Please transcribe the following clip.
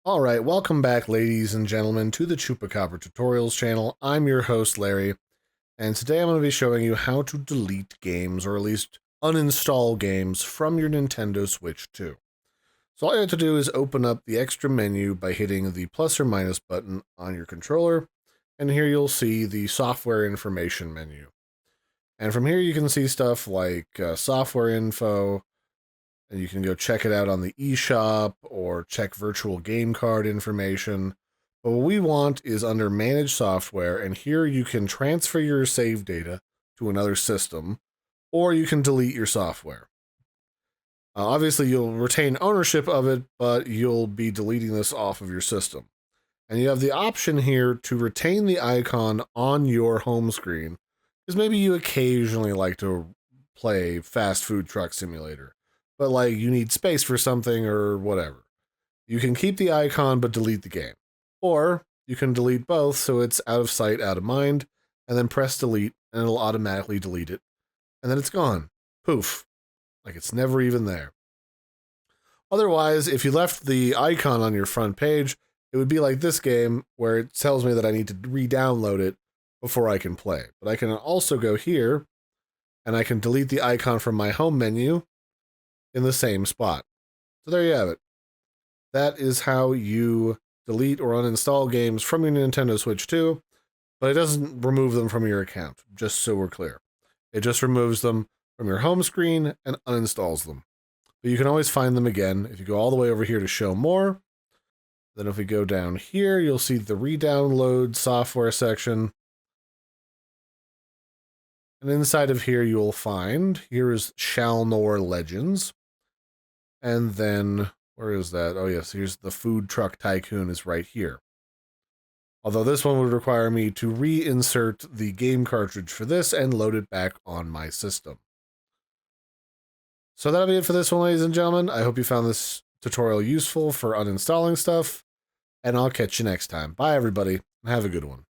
Alright, welcome back, ladies and gentlemen, to the Chupacabra Tutorials channel. I'm your host, Larry, and today I'm going to be showing you how to delete games, or at least uninstall games, from your Nintendo Switch 2. So all you have to do is open up the extra menu by hitting the plus or minus button on your controller, and here you'll see the software information menu. And from here you can see stuff like software info, and you can go check it out on the eShop or check virtual game card information. But what we want is under Manage Software, and here you can transfer your save data to another system, or you can delete your software. Obviously, you'll retain ownership of it, but you'll be deleting this off of your system. And you have the option here to retain the icon on your home screen, because maybe you occasionally like to play Fast Food Truck Simulator, but like you need space for something or whatever. You can keep the icon but delete the game. Or you can delete both so it's out of sight, out of mind, and then press delete and it'll automatically delete it. And then it's gone. Poof. Like it's never even there. Otherwise, if you left the icon on your front page, it would be like this game where it tells me that I need to re-download it before I can play. But I can also go here and I can delete the icon from my home menu in the same spot. So there you have it. That is how you delete or uninstall games from your Nintendo Switch 2, but it doesn't remove them from your account, just so we're clear. It just removes them from your home screen and uninstalls them. But you can always find them again if you go all the way over here to show more. Then if we go down here, you'll see the re-download software section. And inside of here, you'll find, here is Shalnor Legends. And then, where is that? Oh yes, here's the Food Truck Tycoon is right here. Although this one would require me to reinsert the game cartridge for this and load it back on my system. So that'll be it for this one, ladies and gentlemen. I hope you found this tutorial useful for uninstalling stuff, and I'll catch you next time. Bye, everybody, and have a good one.